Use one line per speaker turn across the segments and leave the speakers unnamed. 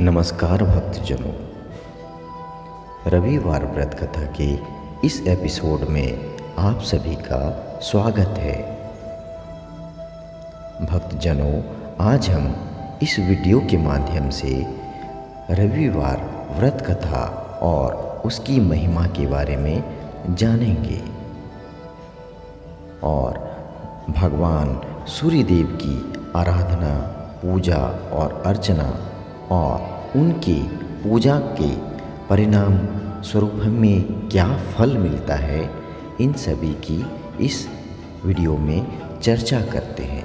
नमस्कार भक्तजनों, रविवार व्रत कथा के इस एपिसोड में आप सभी का स्वागत है। भक्तजनों, आज हम इस वीडियो के माध्यम से रविवार व्रत कथा और उसकी महिमा के बारे में जानेंगे और भगवान सूर्यदेव की आराधना, पूजा और अर्चना और उनकी पूजा के परिणाम स्वरूप हमें क्या फल मिलता है, इन सभी की इस वीडियो में चर्चा करते हैं।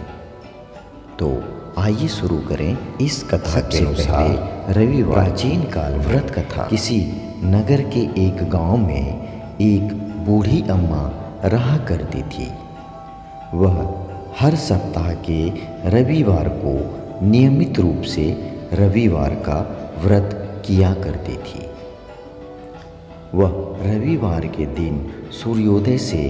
तो आइए शुरू करें इस कथा के अनुसार। रविवार प्राचीन काल व्रत कथा। किसी नगर के एक गांव में एक बूढ़ी अम्मा रहा करती थी। वह हर सप्ताह के रविवार को नियमित रूप से रविवार का व्रत किया करती थी। वह रविवार के दिन सूर्योदय से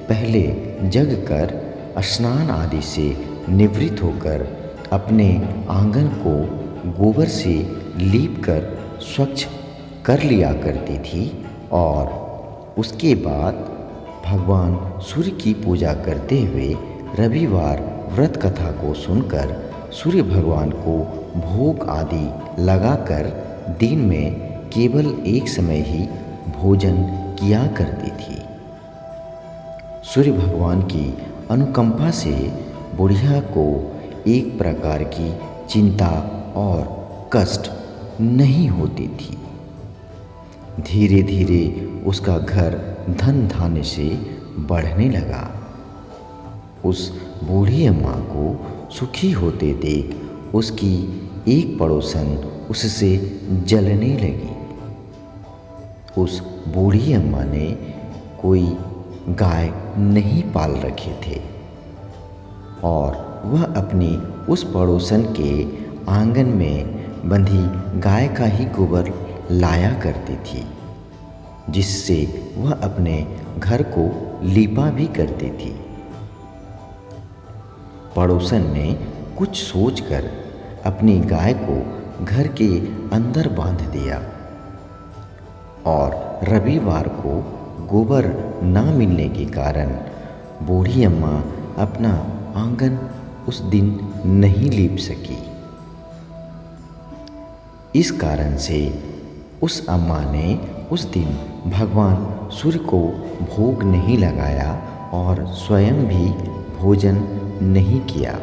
पहले जगकर स्नान आदि से निवृत्त होकर अपने आंगन को गोबर से लीपकर स्वच्छ कर लिया करती थी और उसके बाद भगवान सूर्य की पूजा करते हुए रविवार व्रत कथा को सुनकर सूर्य भगवान को भोग आदि लगाकर दिन में केवल एक समय ही भोजन किया करती थी। सूर्य भगवान की अनुकंपा से बुढ़िया को एक प्रकार की चिंता और कष्ट नहीं होती थी। धीरे धीरे उसका घर धन धान्य से बढ़ने लगा। उस बूढ़ी अम्मा को सुखी होते देख उसकी एक पड़ोसन उससे जलने लगी। उस बूढ़ी अम्मा ने कोई गाय नहीं पाल रखे थे और वह अपनी उस पड़ोसन के आंगन में बंधी गाय का ही गोबर लाया करती थी, जिससे वह अपने घर को लीपा भी करती थी। पड़ोसन ने कुछ सोचकर अपनी गाय को घर के अंदर बांध दिया और रविवार को गोबर ना मिलने के कारण बूढ़ी अम्मा अपना आंगन उस दिन नहीं लीप सकी। इस कारण से उस अम्मा ने उस दिन भगवान सूर्य को भोग नहीं लगाया और स्वयं भी भोजन नहीं किया।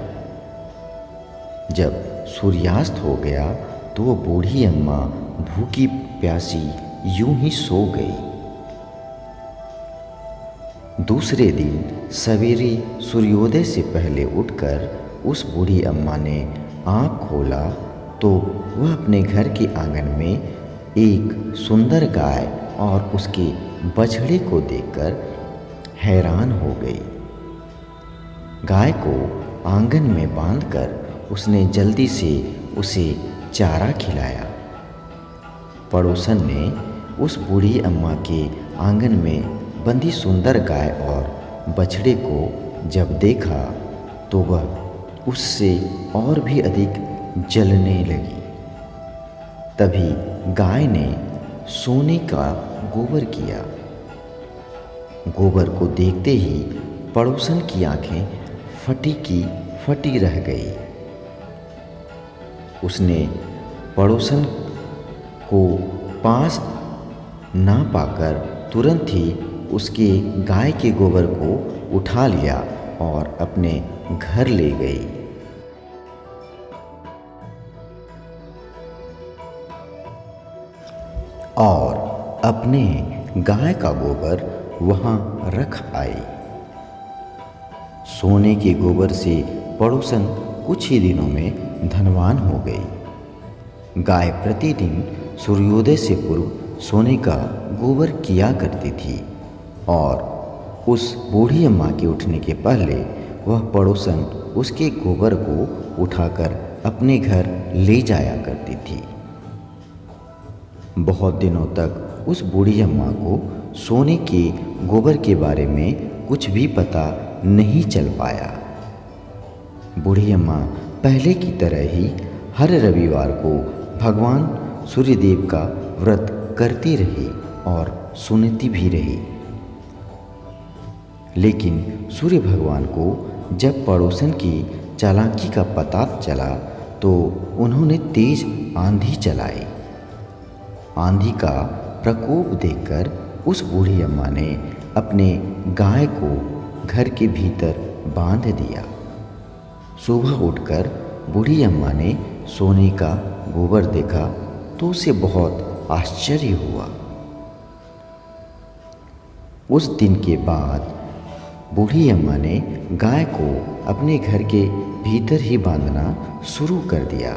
जब सूर्यास्त हो गया तो वो बूढ़ी अम्मा भूखी प्यासी यूं ही सो गई। दूसरे दिन सवेरे सूर्योदय से पहले उठकर उस बूढ़ी अम्मा ने आँख खोला तो वह अपने घर के आंगन में एक सुंदर गाय और उसके बछड़े को देखकर हैरान हो गई। गाय को आंगन में बांधकर उसने जल्दी से उसे चारा खिलाया। पड़ोसन ने उस बूढ़ी अम्मा के आंगन में बंधी सुंदर गाय और बछड़े को जब देखा तो वह उससे और भी अधिक जलने लगी। तभी गाय ने सोने का गोबर किया। गोबर को देखते ही पड़ोसन की आंखें फटी की फटी रह गई। उसने पड़ोसन को पास ना पाकर तुरंत ही उसके गाय के गोबर को उठा लिया और अपने घर ले गई। और अपने गाय का गोबर वहाँ रख आई। सोने के गोबर से पड़ोसन कुछ ही दिनों में धनवान हो गई। गाय प्रतिदिन सूर्योदय से पूर्व सोने का गोबर किया करती थी और उस बूढ़ी अम्मा के उठने के पहले वह पड़ोसन उसके गोबर को उठाकर अपने घर ले जाया करती थी। बहुत दिनों तक उस बूढ़ी अम्मा को सोने के गोबर के बारे में कुछ भी पता नहीं चल पाया। बूढ़ी अम्मा पहले की तरह ही हर रविवार को भगवान सूर्यदेव का व्रत करती रही और सुनती भी रही। लेकिन सूर्य भगवान को जब पड़ोसन की चालाकी का पता चला तो उन्होंने तेज आंधी चलाई। आंधी का प्रकोप देखकर उस बूढ़ी अम्मा ने अपने गाय को घर के भीतर बांध दिया। सुबह उठकर बूढ़ी अम्मा ने सोने का गोबर देखा तो उसे बहुत आश्चर्य हुआ। उस दिन के बाद बूढ़ी अम्मा ने गाय को अपने घर के भीतर ही बांधना शुरू कर दिया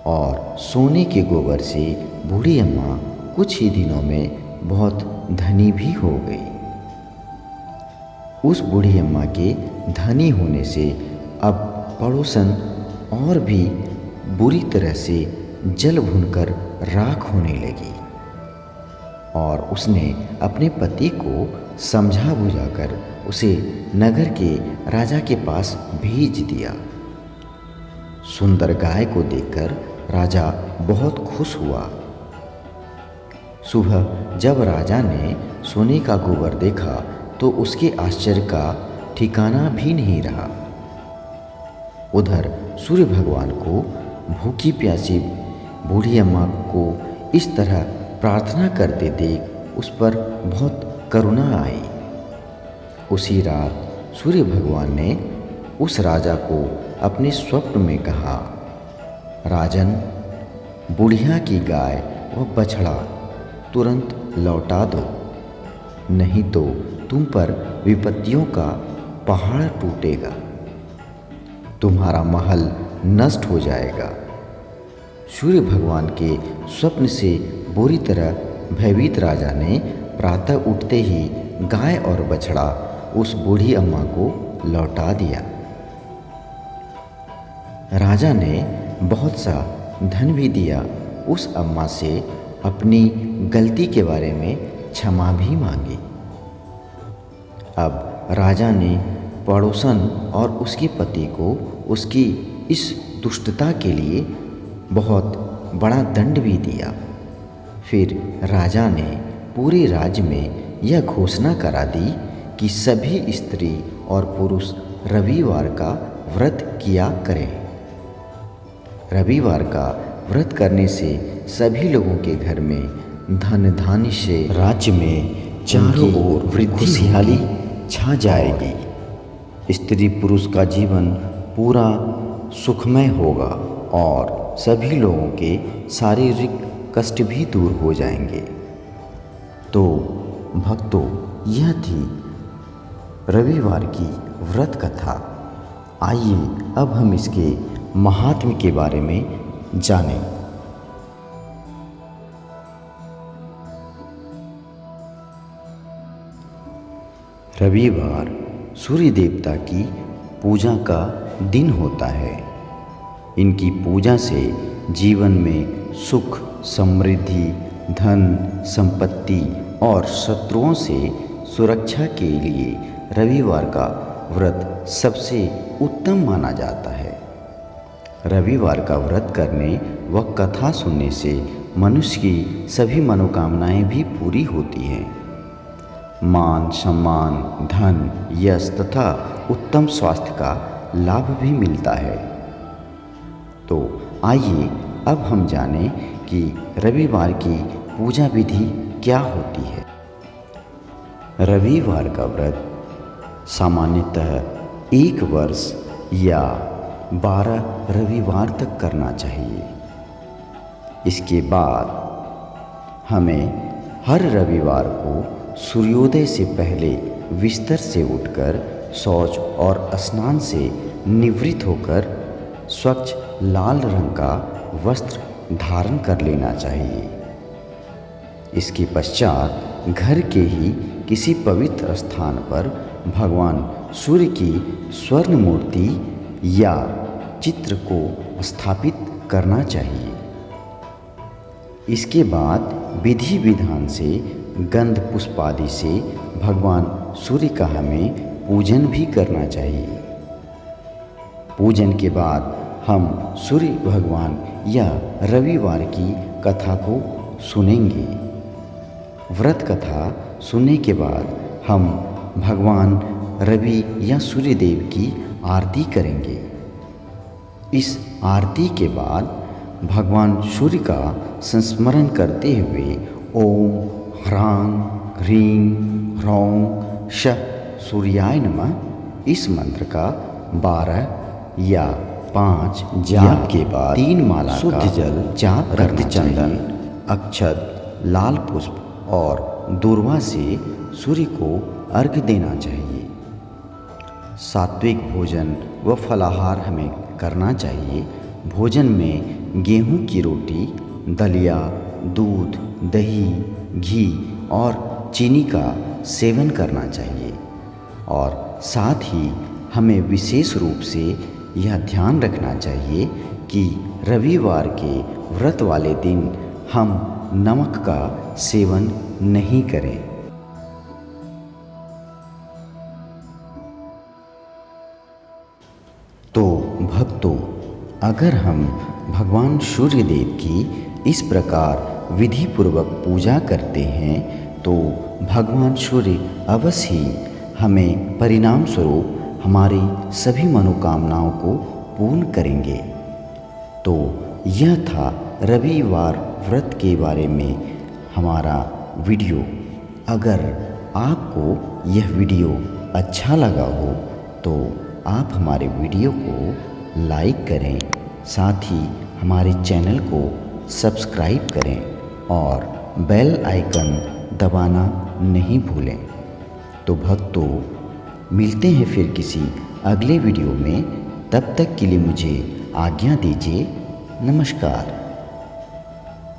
और सोने के गोबर से बूढ़ी अम्मा कुछ ही दिनों में बहुत धनी भी हो गई। उस बूढ़ी अम्मा के धनी होने से अब पड़ोसन और भी बुरी तरह से जल भुनकर राख होने लगी और उसने अपने पति को समझा बुझाकर उसे नगर के राजा के पास भेज दिया। सुंदर गाय को देखकर राजा बहुत खुश हुआ। सुबह जब राजा ने सोने का गोबर देखा तो उसके आश्चर्य का ठिकाना भी नहीं रहा। उधर सूर्य भगवान को भूखी प्यासी बूढ़ी अम्मा को इस तरह प्रार्थना करते देख उस पर बहुत करुणा आई। उसी रात सूर्य भगवान ने उस राजा को अपने स्वप्न में कहा, राजन, बुढ़िया की गाय व बछड़ा तुरंत लौटा दो, नहीं तो तुम पर विपत्तियों का पहाड़ टूटेगा, तुम्हारा महल नष्ट हो जाएगा। सूर्य भगवान के स्वप्न से बुरी तरह भयभीत राजा ने प्रातः उठते ही गाय और बछड़ा उस बूढ़ी अम्मा को लौटा दिया। राजा ने बहुत सा धन भी दिया। उस अम्मा से अपनी गलती के बारे में क्षमा भी मांगी। अब राजा ने पड़ोसन और उसके पति को उसकी इस दुष्टता के लिए बहुत बड़ा दंड भी दिया। फिर राजा ने पूरे राज्य में यह घोषणा करा दी कि सभी स्त्री और पुरुष रविवार का व्रत किया करें। रविवार का व्रत करने से सभी लोगों के घर में धन धान्य से राज्य में चारों ओर वृद्धिशाली छा जाएगी। स्त्री पुरुष का जीवन पूरा सुखमय होगा और सभी लोगों के शारीरिक कष्ट भी दूर हो जाएंगे। तो भक्तों, यह थी रविवार की व्रत कथा। आइए अब हम इसके महात्म्य के बारे में जानें। रविवार सूर्य देवता की पूजा का दिन होता है। इनकी पूजा से जीवन में सुख, समृद्धि, धन, संपत्ति और शत्रुओं से सुरक्षा के लिए रविवार का व्रत सबसे उत्तम माना जाता है। रविवार का व्रत करने व कथा सुनने से मनुष्य की सभी मनोकामनाएं भी पूरी होती हैं। मान, सम्मान, धन, यश तथा उत्तम स्वास्थ्य का लाभ भी मिलता है। तो आइए अब हम जानें कि रविवार की पूजा विधि क्या होती है। रविवार का व्रत सामान्यतः 1 वर्ष या 12 रविवार तक करना चाहिए। इसके बाद हमें हर रविवार को सूर्योदय से पहले बिस्तर से उठकर शौच और स्नान से निवृत्त होकर स्वच्छ लाल रंग का वस्त्र धारण कर लेना चाहिए। इसके पश्चात घर के ही किसी पवित्र स्थान पर भगवान सूर्य की स्वर्ण मूर्ति या चित्र को स्थापित करना चाहिए। इसके बाद विधि विधान से गंध पुष्प आदि से भगवान सूर्य का हमें पूजन भी करना चाहिए। पूजन के बाद हम सूर्य भगवान या रविवार की कथा को सुनेंगे। व्रत कथा सुनने के बाद हम भगवान रवि या सूर्य देव की आरती करेंगे। इस आरती के बाद भगवान सूर्य का संस्मरण करते हुए ओम ह्रां ह्रीं ह्रौं शः सूर्याय नमः इस मंत्र का 12 या 5 जाप के बाद 3 माला शुद्ध जल जाप करना चंदन अक्षत लाल पुष्प और दूर्वा से सूर्य को अर्घ्य देना चाहिए। सात्विक भोजन व फलाहार हमें करना चाहिए। भोजन में गेहूं की रोटी, दलिया, दूध, दही, घी और चीनी का सेवन करना चाहिए और साथ ही हमें विशेष रूप से यह ध्यान रखना चाहिए कि रविवार के व्रत वाले दिन हम नमक का सेवन नहीं करें। तो भक्तों, अगर हम भगवान सूर्य देव की इस प्रकार विधि पूर्वक पूजा करते हैं तो भगवान सूर्य अवश्य ही हमें परिणाम स्वरूप हमारी सभी मनोकामनाओं को पूर्ण करेंगे। तो यह था रविवार व्रत के बारे में हमारा वीडियो। अगर आपको यह वीडियो अच्छा लगा हो तो आप हमारे वीडियो को लाइक करें, साथ ही हमारे चैनल को सब्सक्राइब करें और बेल आइकन दबाना नहीं भूलें। तो भक्तों, मिलते हैं फिर किसी अगले वीडियो में। तब तक के लिए मुझे आज्ञा दीजिए। नमस्कार।